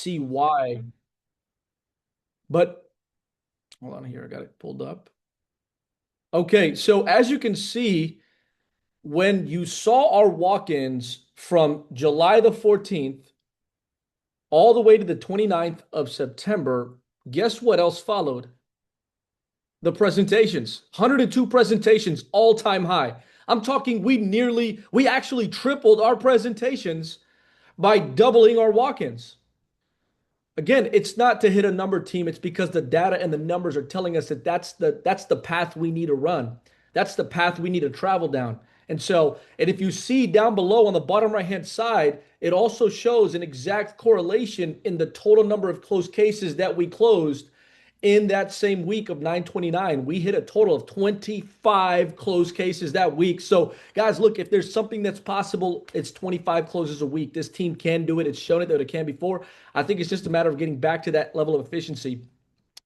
see why. But hold on here, I got it pulled up. Okay, so as you can see, when you saw our walk-ins from July the 14th all the way to the 29th of September, guess what else followed? The presentations. 102 presentations, all-time high. I'm talking we actually tripled our presentations by doubling our walk-ins. Again, it's not to hit a number team. It's because the data and the numbers are telling us that that's the path we need to run. That's the path we need to travel down. And if you see down below on the bottom right hand side, it also shows an exact correlation in the total number of closed cases that we closed in that same week of 929. We hit a total of 25 closed cases that week. So, guys, look, if there's something that's possible, it's 25 closes a week. This team can do it. It's shown it that it can before. I think it's just a matter of getting back to that level of efficiency.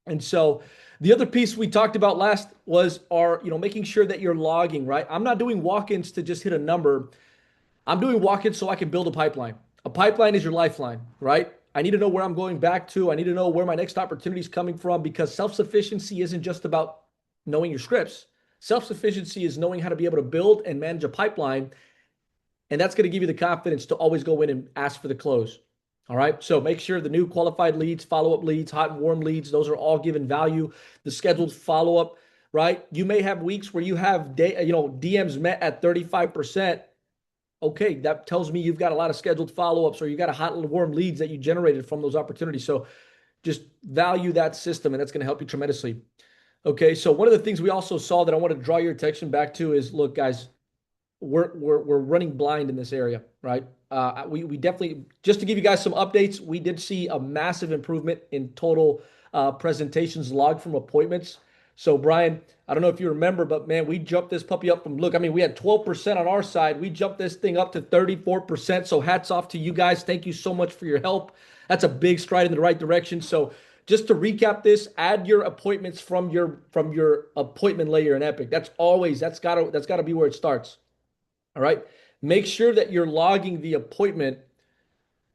And so, the other piece we talked about last was making sure that you're logging, right? I'm not doing walk-ins to just hit a number. I'm doing walk-ins so I can build a pipeline. A pipeline is your lifeline, right? I need to know where I'm going back to. I need to know where my next opportunity is coming from, because self-sufficiency isn't just about knowing your scripts. Self-sufficiency is knowing how to be able to build and manage a pipeline. And that's going to give you the confidence to always go in and ask for the close. All right. So make sure the new qualified leads, follow-up leads, hot and warm leads, those are all given value. The scheduled follow-up, right? You may have weeks where you have DMs met at 35%. Okay, that tells me you've got a lot of scheduled follow-ups, or you got a hot and warm leads that you generated from those opportunities. So just value that system, and that's going to help you tremendously. Okay, so one of the things we also saw that I want to draw your attention back to is, look, guys, we're running blind in this area, right? We definitely, just to give you guys some updates, we did see a massive improvement in total presentations logged from appointments. So, Brian, I don't know if you remember, but man, we jumped this puppy up from, look, I mean, we had 12% on our side. We jumped this thing up to 34%. So hats off to you guys. Thank you so much for your help. That's a big stride in the right direction. So just to recap this, add your appointments from your appointment layer in Epic. That's gotta be where it starts. All right. Make sure that you're logging the appointment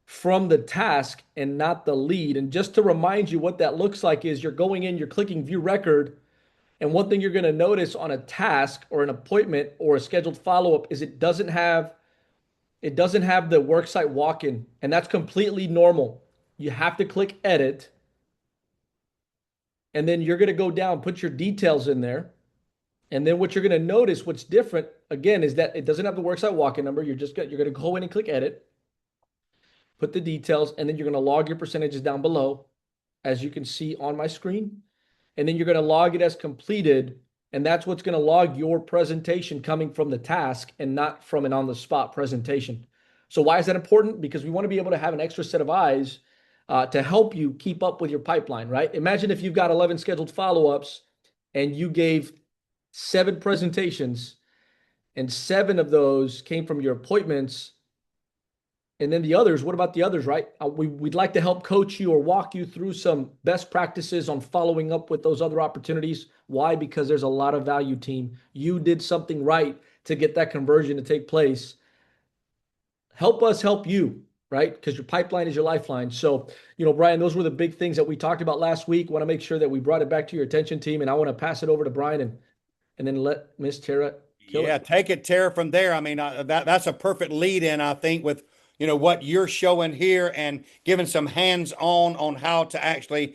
from the task and not the lead. And just to remind you what that looks like is you're going in, you're clicking view record. And one thing you're going to notice on a task or an appointment or a scheduled follow-up is it doesn't have the worksite walk-in, and that's completely normal. You have to click edit, and then you're going to go down, put your details in there. And then what you're going to notice, what's different again, is that it doesn't have the worksite walk-in number. You're going to go in and click edit, put the details, and then you're going to log your percentages down below, as you can see on my screen. And then you're going to log it as completed. And that's what's going to log your presentation coming from the task and not from an on-the-spot presentation. So why is that important? Because we want to be able to have an extra set of eyes to help you keep up with your pipeline, right? Imagine if you've got 11 scheduled follow-ups and you gave 7 presentations, and 7 of those came from your appointments. And then the others, what about the others, right? We'd like to help coach you or walk you through some best practices on following up with those other opportunities. Why? Because there's a lot of value, team. You did something right to get that conversion to take place. Help us help you, right? Because your pipeline is your lifeline. So, Brian, those were the big things that we talked about last week. Want to make sure that we brought it back to your attention, team. And I want to pass it over to Brian and then let Miss Tara kill it. Take it, Tara, from there. I mean, that's a perfect lead in, I think, with what you're showing here and giving some hands-on how to actually,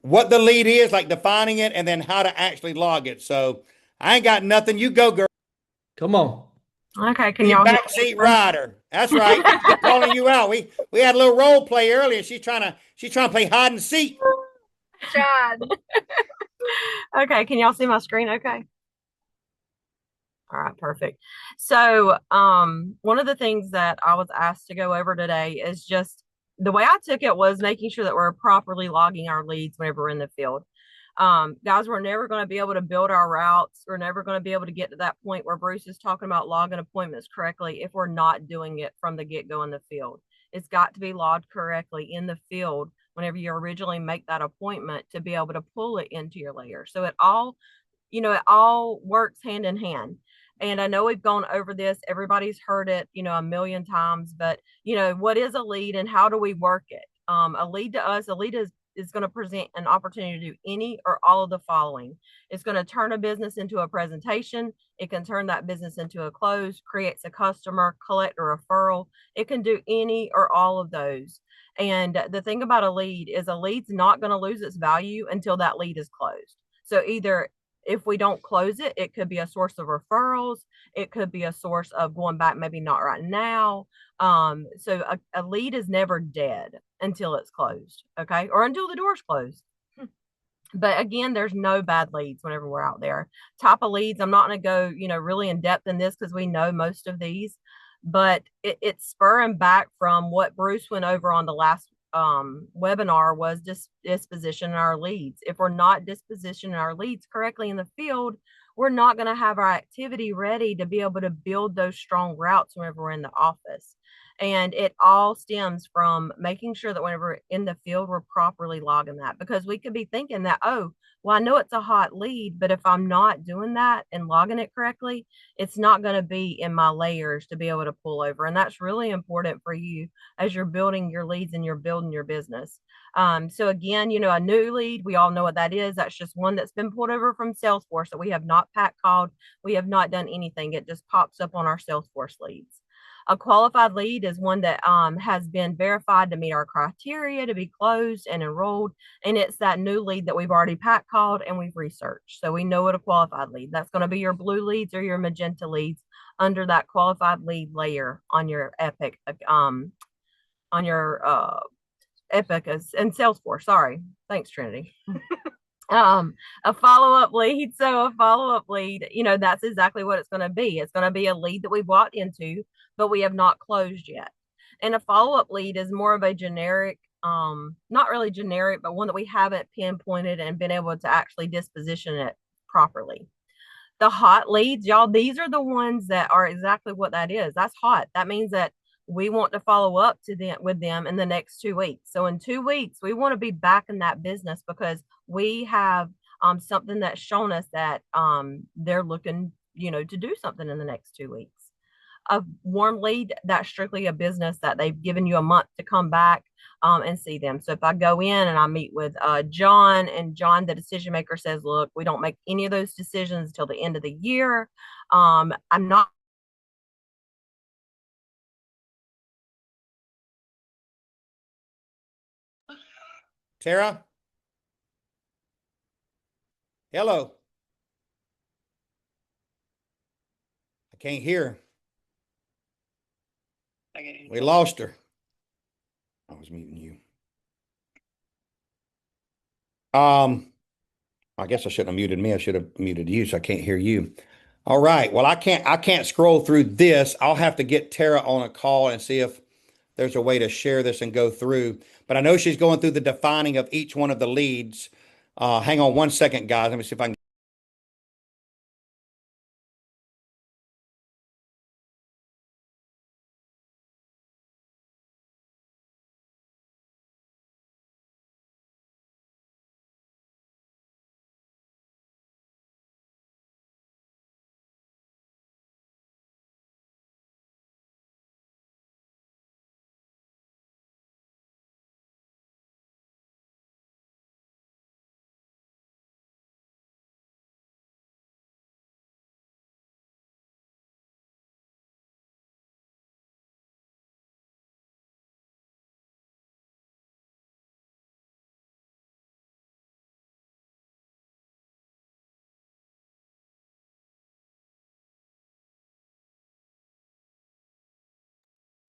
what the lead is, like defining it, and then how to actually log it. So I ain't got nothing. You go, girl. Come on. Okay, can y'all backseat rider? That's right. Calling you out. We had a little role play earlier. She's trying to play hide and seek. God. Okay, can y'all see my screen? Okay. All right, perfect. So one of the things that I was asked to go over today is just the way I took it was making sure that we're properly logging our leads whenever we're in the field. Guys, we're never going to be able to build our routes. We're never going to be able to get to that point where Bruce is talking about logging appointments correctly if we're not doing it from the get-go in the field. It's got to be logged correctly in the field whenever you originally make that appointment to be able to pull it into your layer. So it all works hand in hand. And I know we've gone over this. Everybody's heard it, a million times, but what is a lead and how do we work it? a lead to us, a lead is going to present an opportunity to do any or all of the following. It's going to turn a business into a presentation. It can turn that business into a close, creates a customer, collect a referral. It can do any or all of those. And the thing about a lead is a lead's not going to lose its value until that lead is closed. So either if we don't close it, it could be a source of referrals. It could be a source of going back, maybe not right now. So a lead is never dead until it's closed, okay, or until the door's closed. But again, there's no bad leads whenever we're out there. Type of leads, I'm not going to go, really in depth in this because we know most of these, but it's spurring back from what Bruce went over on the last webinar was disposition our leads. If we're not dispositioning our leads correctly in the field, we're not going to have our activity ready to be able to build those strong routes whenever we're in the office. And it all stems from making sure that whenever we're in the field, we're properly logging that, because we could be thinking that, oh, well, I know it's a hot lead, but if I'm not doing that and logging it correctly, it's not going to be in my layers to be able to pull over. And that's really important for you as you're building your leads and you're building your business. So again, a new lead, we all know what that is. That's just one that's been pulled over from Salesforce that we have not pat called. We have not done anything. It just pops up on our Salesforce leads. A qualified lead is one that has been verified to meet our criteria to be closed and enrolled. And it's that new lead that we've already pat called and we've researched. So we know what a qualified lead. That's going to be your blue leads or your magenta leads under that qualified lead layer on your Epic, Epic and Salesforce. Sorry. Thanks, Trinity. A follow-up lead. So a follow-up lead, that's exactly what it's going to be. It's going to be a lead that we bought into, but we have not closed yet. And a follow-up lead is more of a generic, not really generic, but one that we haven't pinpointed and been able to actually disposition it properly. The hot leads, y'all, these are the ones that are exactly what that is. That's hot. That means that we want to follow up with them in the next 2 weeks. So in 2 weeks, we want to be back in that business because we have something that's shown us that they're looking, to do something in the next 2 weeks. A warm lead, that's strictly a business that they've given you a month to come back and see them. So if I go in and I meet with John, and John, the decision maker, says, look, we don't make any of those decisions until the end of the year. I'm not Tara? Hello. I can't hear. We lost her. I was muting you. I guess I shouldn't have muted me. I should have muted you, so I can't hear you. All right. Well, I can't scroll through this. I'll have to get Tara on a call and see if there's a way to share this and go through. But I know she's going through the defining of each one of the leads. Hang on 1 second, guys. Let me see if I can.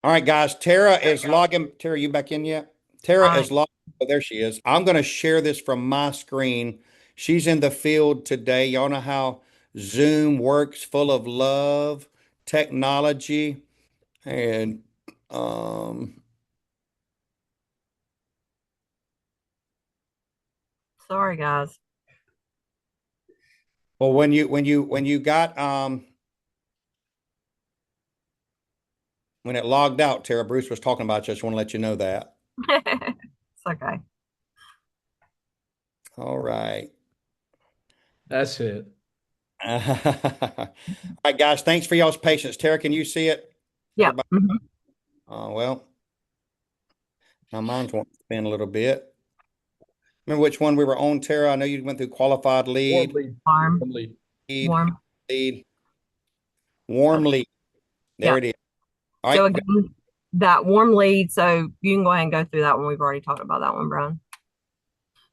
All right, guys. Tara is logging. Tara, you back in yet? Tara is logging. Oh, there she is. I'm going to share this from my screen. She's in the field today. Y'all know how Zoom works, full of love, technology, and sorry, guys. well, when you got when it logged out, Tara, Bruce was talking about you. I just want to let you know that. It's okay. All right. That's it. All right, guys. Thanks for y'all's patience. Tara, can you see it? Yeah. Well, Now mine's wanting to spin a little bit. Remember which one we were on, Tara? I know you went through qualified Warm lead, lead. Warm, Warm lead. lead, warm. lead, warm lead. There Yeah. it is. All So right. again, that warm lead. So you can go ahead and go through that one. We've already talked about that one, Brian.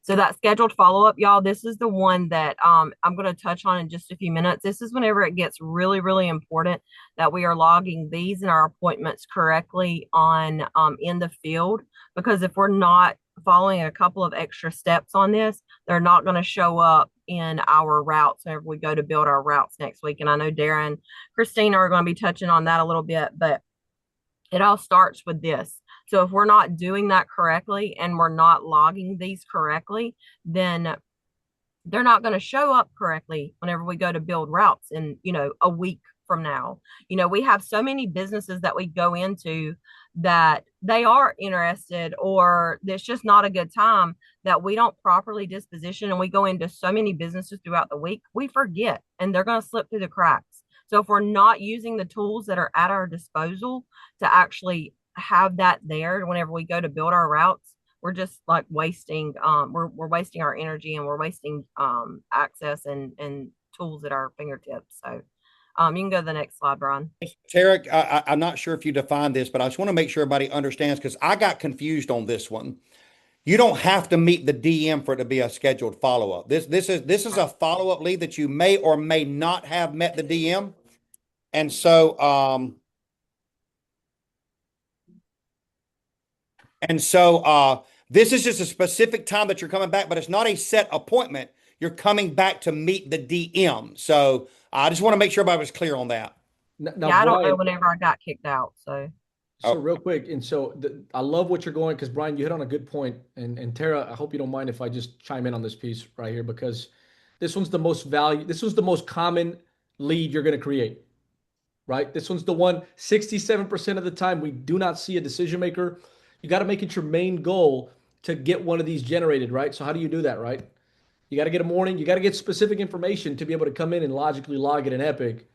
So that scheduled follow-up, y'all, this is the one that I'm going to touch on in just a few minutes. This is whenever it gets really, really important that we are logging these and our appointments correctly on in the field, because if we're not following a couple of extra steps on this, they're not going to show up in our routes whenever we go to build our routes next week. And I know Darren, Christina are going to be touching on that a little bit, but it all starts with this. So if we're not doing that correctly and we're not logging these correctly, then they're not going to show up correctly whenever we go to build routes in, a week from now. We have so many businesses that we go into that they are interested, or it's just not a good time, that we don't properly disposition, and we go into so many businesses throughout the week, we forget and they're going to slip through the cracks. So if we're not using the tools that are at our disposal to actually have that there whenever we go to build our routes, we're just like wasting we're wasting our energy, and we're wasting access and tools at our fingertips. So you can go to the next slide, Brian. Tarek, I'm not sure if you defined this, but I just want to make sure everybody understands, because I got confused on this one. You don't have to meet the DM for it to be a scheduled follow-up. This is a follow-up lead that you may or may not have met the DM. And so this is just a specific time that you're coming back, but it's not a set appointment. You're coming back to meet the DM. So I just want to make sure everybody was clear on that. Now, Yeah, I don't know Brian, whenever I got kicked out. So so real quick, and so I love what you're going, because Brian, you hit on a good point, and Tara, I hope you don't mind if I just chime in on this piece right here, because this one's the most value. This was the most common lead you're going to create, right? This one's the one 67% of the time we do not see a decision maker. You got to make it your main goal to get one of these generated, right? So how do you do that, right? You got to get a morning. You got to get specific information to be able to come in and logically log it in Epic.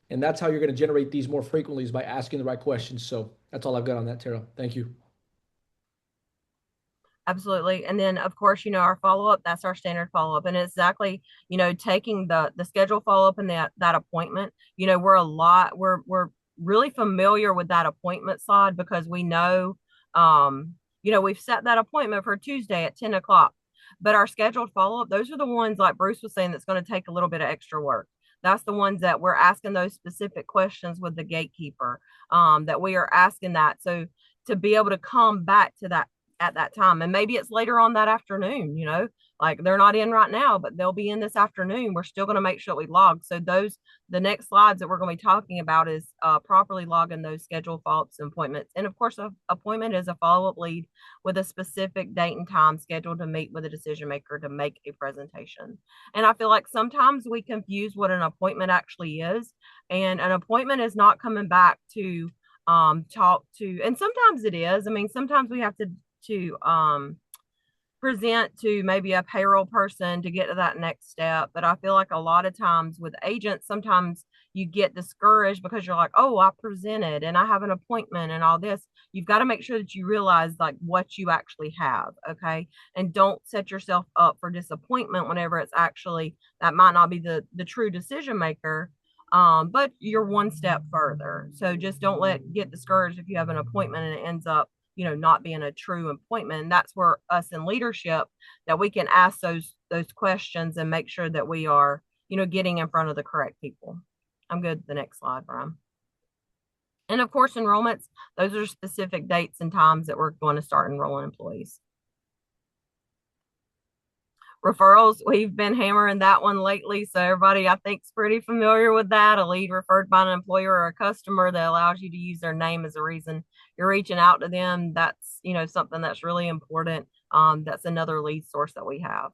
And that's how you're going to generate these more frequently, is by asking the right questions. So that's all I've got on that, Tara. Thank you. absolutely. And then of course, our follow-up, that's our standard follow-up. And exactly, taking the schedule follow-up and that appointment, we're really familiar with that appointment side, because we know we've set that appointment for Tuesday at 10 o'clock. But our scheduled follow-up, those are the ones, like Bruce was saying, that's going to take a little bit of extra work. That's the ones that we're asking those specific questions with the gatekeeper, that we are asking that. So to be able to come back to that at that time, and maybe it's later on that afternoon, like they're not in right now, but they'll be in this afternoon. We're still going to make sure we log. So the next slides that we're going to be talking about is properly logging those scheduled follow-ups and appointments. And of course, an appointment is a follow-up lead with a specific date and time scheduled to meet with a decision maker to make a presentation. And I feel like sometimes we confuse what an appointment actually is. And an appointment is not coming back to talk to, and sometimes it is. I mean, sometimes we have to present to maybe a payroll person to get to that next step. But I feel like a lot of times with agents, sometimes you get discouraged because you're like, oh, I presented and I have an appointment and all this. You've got to make sure that you realize like what you actually have. Okay. And don't set yourself up for disappointment whenever it's actually, that might not be the true decision maker. But you're one step further. So just don't get discouraged if you have an appointment and it ends up not being a true appointment. And that's where us in leadership, that we can ask those questions and make sure that we are, getting in front of the correct people. I'm good. The next slide, Brian. And of course, enrollments, those are specific dates and times that we're going to start enrolling employees. Referrals, we've been hammering that one lately. So everybody, I think, is pretty familiar with that. A lead referred by an employer or a customer that allows you to use their name as a reason you're reaching out to them. That's, something that's really important. That's another lead source that we have.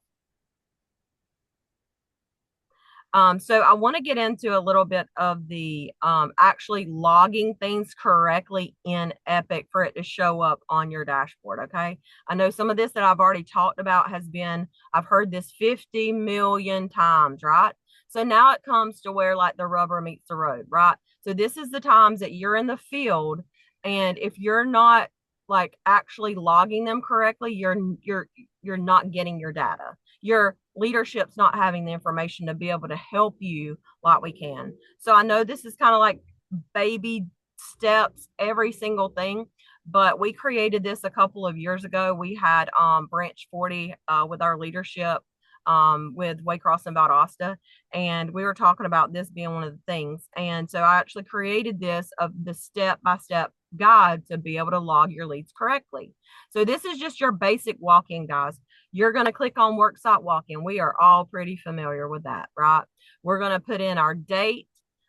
So I want to get into a little bit of the actually logging things correctly in Epic for it to show up on your dashboard. Okay. I know some of this that I've already talked about I've heard this 50 million times, right? So now it comes to where like the rubber meets the road, right? So this is the times that you're in the field. And if you're not like actually logging them correctly, you're not getting your data. Your leadership's not having the information to be able to help you like we can. So I know this is kind of like baby steps, every single thing, but we created this a couple of years ago. We had Branch 40 with our leadership with Waycross and Valdosta, and we were talking about this being one of the things. And so I actually created this of the step-by-step guide to be able to log your leads correctly. So this is just your basic walk-in, guys. You're going to click on Worksite Walk-in. We are all pretty familiar with that, right? We're going to put in our date.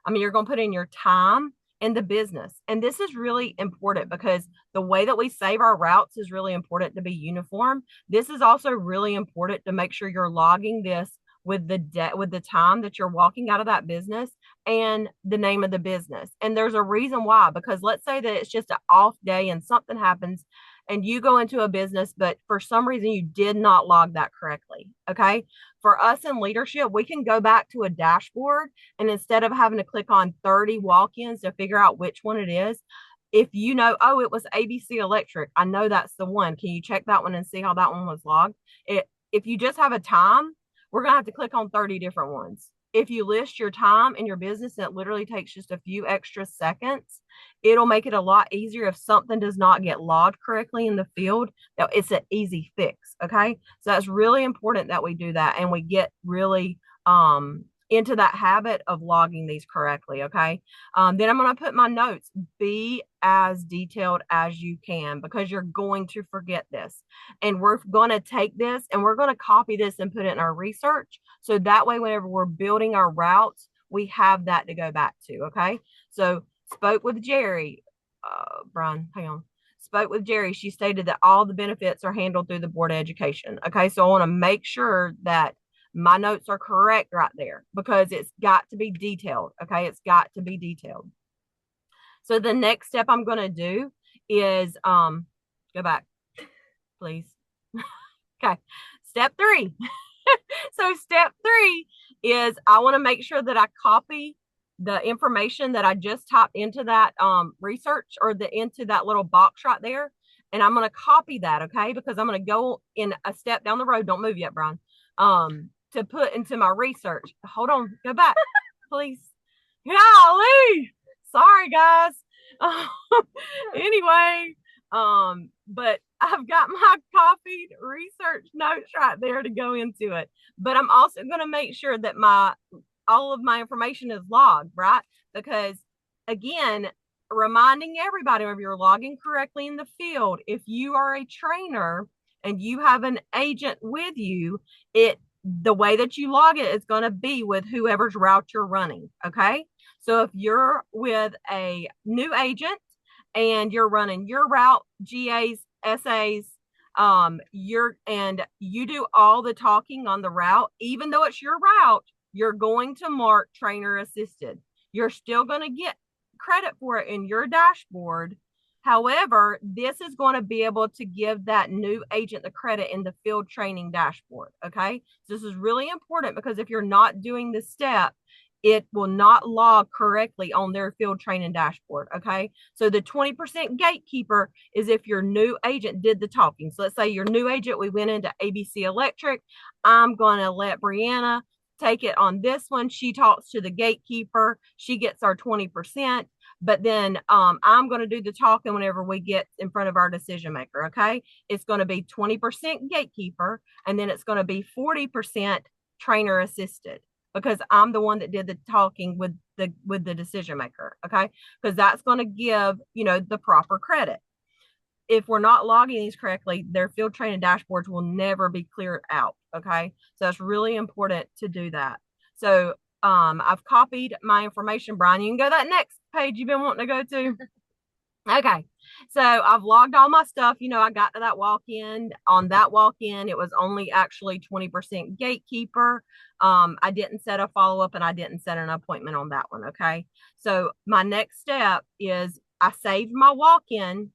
You're going to put in your time and the business. And this is really important because the way that we save our routes is really important to be uniform. This is also really important to make sure you're logging this with the time that you're walking out of that business and the name of the business. And there's a reason why, because let's say that it's just an off day and something happens and you go into a business, but for some reason you did not log that correctly. Okay. For us in leadership, we can go back to a dashboard, and instead of having to click on 30 walk-ins to figure out which one it is, if you know, oh, it was ABC Electric, I know that's the one. Can you check that one and see how that one was logged? If you just have a time, we're going to have to click on 30 different ones. If you list your time and your business, and it literally takes just a few extra seconds, it'll make it a lot easier. If something does not get logged correctly in the field, it's an easy fix. Okay. So that's really important that we do that and we get really into that habit of logging these correctly. Okay. Then I'm going to put my notes. Be as detailed as you can, because you're going to forget this. And we're going to take this and we're going to copy this and put it in our research. So that way, whenever we're building our routes, we have that to go back to. Okay. So spoke with Jerry, Brian, hang on. Spoke with Jerry. She stated that all the benefits are handled through the Board of Education. Okay. So I want to make sure that my notes are correct right there, because it's got to be detailed. Okay. It's got to be detailed. So the next step I'm going to do is, go back, please. Okay. Step 3. So step 3 is I want to make sure that I copy the information that I just typed into that research, or into that little box right there. And I'm going to copy that. Okay. Because I'm going to go in a step down the road. Don't move yet, Brian. To put into my research. Hold on, go back, please. Golly, sorry guys. Anyway, but I've got my copied research notes right there to go into it. But I'm also going to make sure that all of my information is logged, right? Because again, reminding everybody, if you're logging correctly in the field, if you are a trainer and you have an agent with you, the way that you log it is going to be with whoever's route you're running. Okay. So if you're with a new agent and you're running your route, GAs, SAs, you do all the talking on the route, even though it's your route, you're going to mark trainer assisted. You're still going to get credit for it in your dashboard. However, this is going to be able to give that new agent the credit in the field training dashboard. Okay. So this is really important, because if you're not doing this step, it will not log correctly on their field training dashboard. Okay. So the 20% gatekeeper is if your new agent did the talking. So let's say your new agent, we went into ABC Electric. I'm going to let Brianna take it on this one. She talks to the gatekeeper. She gets our 20%. But then I'm going to do the talking whenever we get in front of our decision maker. Okay. It's going to be 20% gatekeeper, and then it's going to be 40% trainer assisted, because I'm the one that did the talking with the decision maker. Okay. Because that's going to give, the proper credit. If we're not logging these correctly, their field training dashboards will never be cleared out. Okay. So it's really important to do that. So I've copied my information. Brian, you can go to that next page you've been wanting to go to. Okay. So I've logged all my stuff. I got to that walk-in. On that walk-in, it was only actually 20% gatekeeper. I didn't set a follow-up, and I didn't set an appointment on that one. Okay. So my next step is I saved my walk-in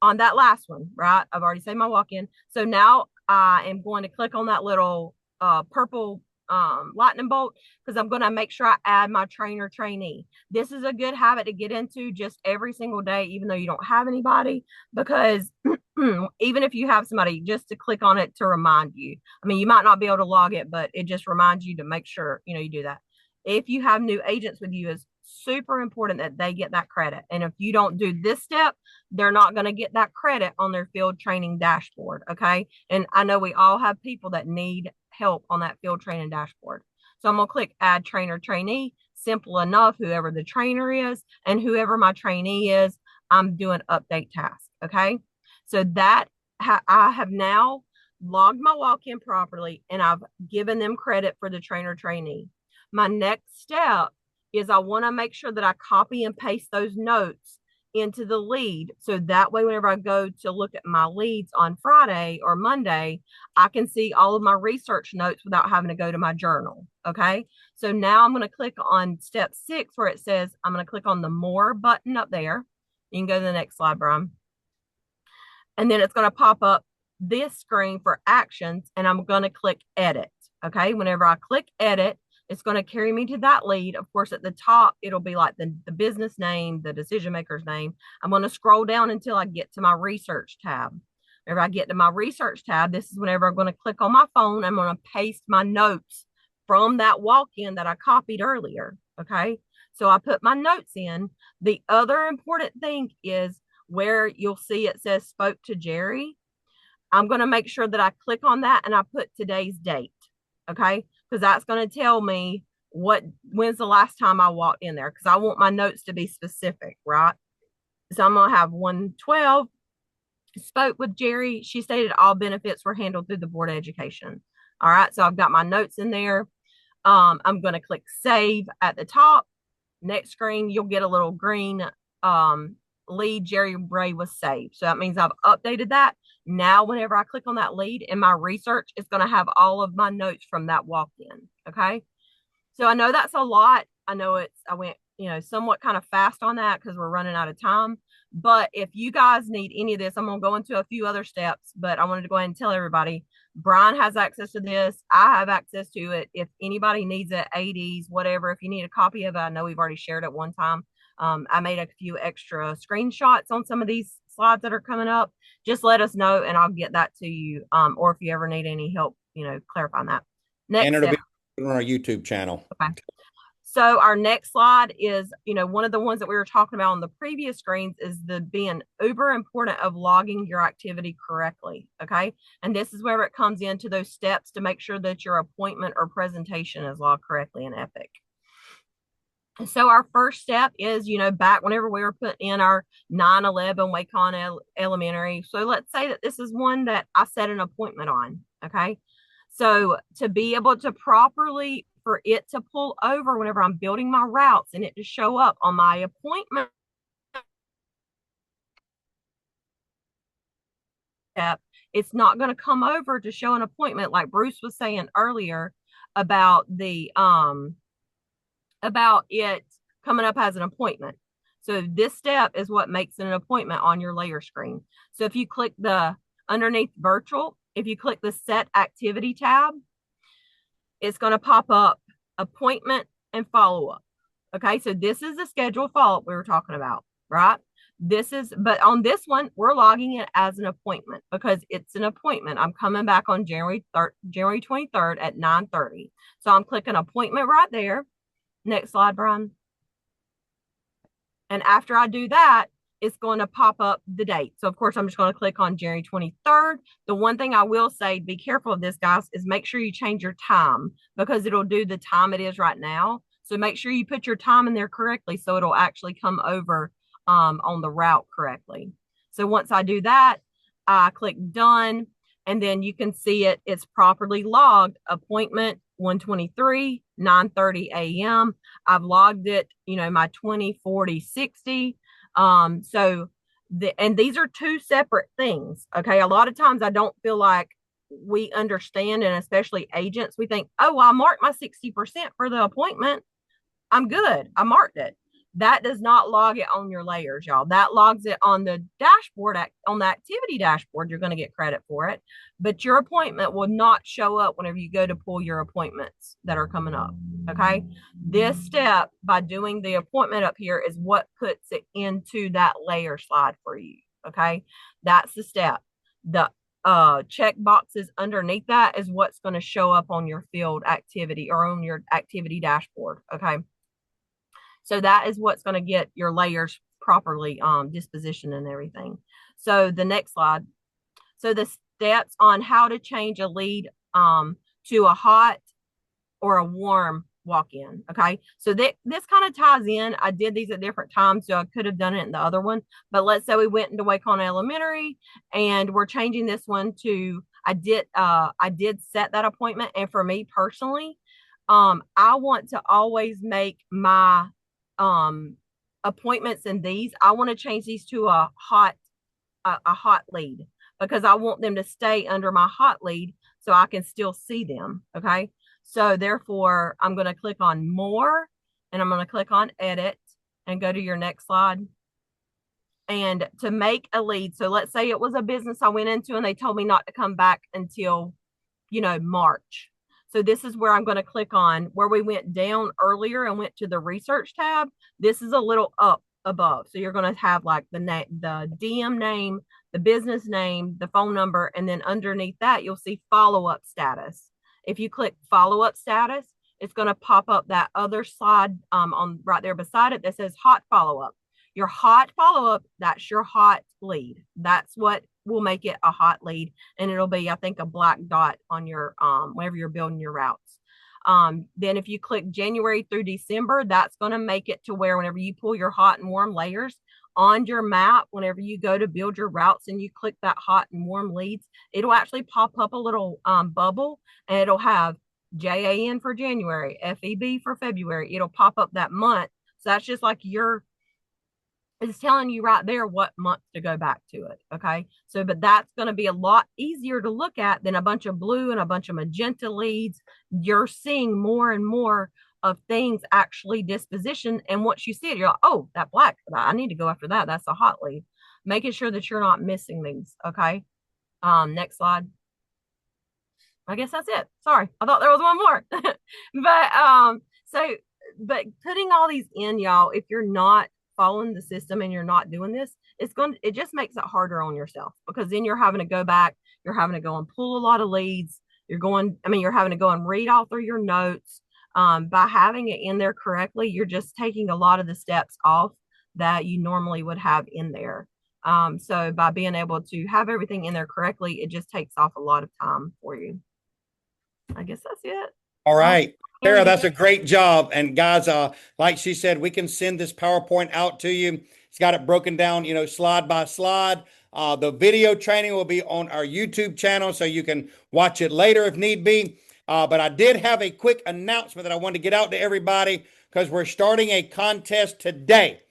on that last one, right? I've already saved my walk-in. So now I am going to click on that little purple lightning bolt, because I'm going to make sure I add my trainer trainee. This is a good habit to get into just every single day, even though you don't have anybody, because even if you have somebody, just to click on it to remind you. I mean, you might not be able to log it, but it just reminds you to make sure, you do that. If you have new agents with you, it's super important that they get that credit. And if you don't do this step, they're not going to get that credit on their field training dashboard. Okay. And I know we all have people that need help on that field training dashboard. So I'm going to click add trainer trainee. Simple enough, whoever the trainer is and whoever my trainee is, I'm doing update task. Okay. So that I have now logged my walk-in properly and I've given them credit for the trainer trainee. My next step is I want to make sure that I copy and paste those notes into the lead. So that way, whenever I go to look at my leads on Friday or Monday, I can see all of my research notes without having to go to my journal. Okay. So now I'm going to click on step 6 where it says, I'm going to click on the more button up there. You can go to the next slide, Brian. And then it's going to pop up this screen for actions and I'm going to click edit. Okay. Whenever I click edit, it's going to carry me to that lead. Of course, at the top, it'll be like the business name, the decision maker's name. I'm going to scroll down until I get to my research tab. Whenever I get to my research tab, this is whenever I'm going to click on my phone. I'm going to paste my notes from that walk-in that I copied earlier. Okay. So I put my notes in. The other important thing is where you'll see it says spoke to Jerry. I'm going to make sure that I click on that and I put today's date. Okay. Because that's going to tell me when's the last time I walked in there, because I want my notes to be specific, right? So I'm going to have 112 spoke with Jerry. She stated all benefits were handled through the Board of Education. All right. So I've got my notes in there. I'm going to click save at the top. Next screen, you'll get a little green lead. Jerry Bray was saved. So that means I've updated that. Now, whenever I click on that lead in my research, it's going to have all of my notes from that walk-in. Okay. So I know that's a lot. I know I went, somewhat kind of fast on that because we're running out of time. But if you guys need any of this, I'm going to go into a few other steps, but I wanted to go ahead and tell everybody, Brian has access to this. I have access to it. If anybody needs it, ADs, whatever, if you need a copy of it, I know we've already shared it one time. I made a few extra screenshots on some of these slides that are coming up. Just let us know and I'll get that to you. Or if you ever need any help, clarifying that. Next And it'll step. be on our YouTube channel. Okay. So our next slide is, one of the ones that we were talking about on the previous screens is the being uber important of logging your activity correctly. Okay. And this is where it comes into those steps to make sure that your appointment or presentation is logged correctly in Epic. So our first step is, back whenever we were putting in our 9/11 Wacon Elementary. So let's say that this is one that I set an appointment on. Okay. So to be able to properly, for it to pull over whenever I'm building my routes and it to show up on my appointment step, it's not going to come over to show an appointment like Bruce was saying earlier about about it coming up as an appointment. So this step is what makes it an appointment on your layer screen. So if you click the underneath virtual, if you click the set activity tab, it's going to pop up appointment and follow-up. Okay, so this is the scheduled follow-up we were talking about, right? But on this one, we're logging it as an appointment because it's an appointment. I'm coming back on January 23rd at 9:30. So I'm clicking appointment right there. Next slide, Brian. And after I do that, it's going to pop up the date. So of course, I'm just going to click on January 23rd. The one thing I will say, be careful of this, guys, is make sure you change your time because it'll do the time it is right now. So make sure you put your time in there correctly so it'll actually come over on the route correctly. So once I do that, I click done, and then you can see it's properly logged. Appointment 123, 9:30 a.m. I've logged it, my 20, 40, 60. So these are two separate things. Okay. A lot of times I don't feel like we understand, and especially agents, we think, oh, well, I marked my 60% for the appointment. I'm good. I marked it. That does not log it on your layers, y'all. That logs it on the dashboard, on the activity dashboard. You're going to get credit for it, but your appointment will not show up whenever you go to pull your appointments that are coming up. Okay. This step, by doing the appointment up here, is what puts it into that layer slide for you. Okay. That's the step. The check boxes underneath that is what's going to show up on your field activity or on your activity dashboard. Okay. So that is what's going to get your layers properly dispositioned and everything. So the next slide. So the steps on how to change a lead to a hot or a warm walk-in. Okay. So this kind of ties in. I did these at different times, so I could have done it in the other one. But let's say we went into Wakeona Elementary and we're changing this one to, I did set that appointment. And for me personally, I want to always make my appointments in these. I want to change these to a hot lead, because I want them to stay under my hot lead so I can still see them. Okay. So therefore I'm going to click on more, and I'm going to click on edit and go to your next slide. And to make a lead, so let's say it was a business I went into and they told me not to come back until, March. So this is where I'm going to click on where we went down earlier and went to the research tab. This is a little up above. So you're going to have like the DM name, the business name, the phone number, and then underneath that, you'll see follow-up status. If you click follow-up status, it's going to pop up that other slide on right there beside it that says hot follow-up. Your hot follow-up, that's your hot lead. That's what will make it a hot lead. And it'll be, I think, a black dot on your, whenever you're building your routes. Then if you click January through December, that's going to make it to where whenever you pull your hot and warm layers on your map, whenever you go to build your routes and you click that hot and warm leads, it'll actually pop up a little bubble, and it'll have JAN for January, FEB for February. It'll pop up that month. So that's just like it's telling you right there what month to go back to it. Okay. So, but that's going to be a lot easier to look at than a bunch of blue and a bunch of magenta leads. You're seeing more and more of things actually disposition. And once you see it, you're like, oh, that black, I need to go after that. That's a hot lead. Making sure that you're not missing these. Okay. Next slide. I guess that's it. Sorry. I thought there was one more, but putting all these in, y'all, if you're not following the system and you're not doing this, it just makes it harder on yourself, because then you're having to go back, you're having to go and pull a lot of leads. You're having to go and read all through your notes. By having it in there correctly, you're just taking a lot of the steps off that you normally would have in there. So by being able to have everything in there correctly, it just takes off a lot of time for you. I guess that's it. All right. Sarah, that's a great job. And guys, like she said, we can send this PowerPoint out to you. It's got it broken down, slide by slide. The video training will be on our YouTube channel, so you can watch it later if need be. But I did have a quick announcement that I wanted to get out to everybody, because we're starting a contest today.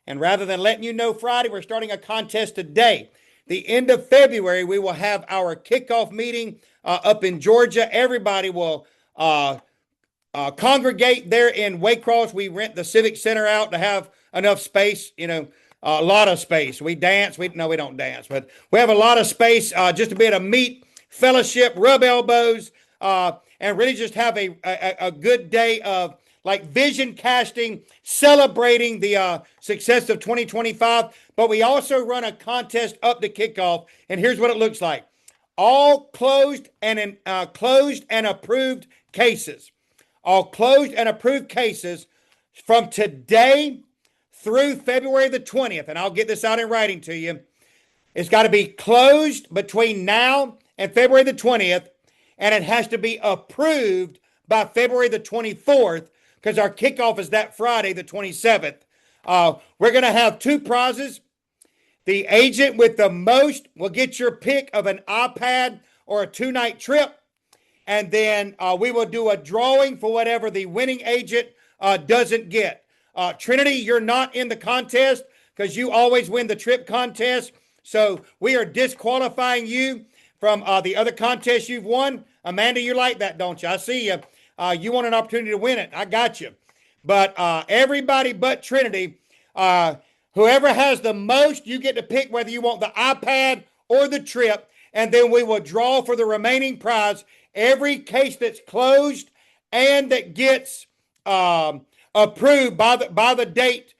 And rather than letting you know Friday, we're starting a contest today. The end of February, we will have our kickoff meeting up in Georgia. Everybody will congregate there in Waycross. We rent the Civic Center out to have enough space, a lot of space. We dance. We don't dance, but we have a lot of space just to be able to meet, fellowship, rub elbows, and really just have a good day of like vision casting, celebrating the success of 2025. But we also run a contest up to kickoff, and here's what it looks like. All closed and approved cases. All closed and approved cases from today through February the 20th. And I'll get this out in writing to you. It's got to be closed between now and February the 20th. And it has to be approved by February the 24th, because our kickoff is that Friday, the 27th. We're going to have two prizes. The agent with the most will get your pick of an iPad or a 2-night trip. And then we will do a drawing for whatever the winning agent doesn't get. Trinity, you're not in the contest because you always win the trip contest. So we are disqualifying you from the other contests you've won. Amanda, you like that, don't you? I see you. You want an opportunity to win it. I got you. But everybody but Trinity, whoever has the most, you get to pick whether you want the iPad or the trip, and then we will draw for the remaining prize. Every case that's closed and that gets approved by the date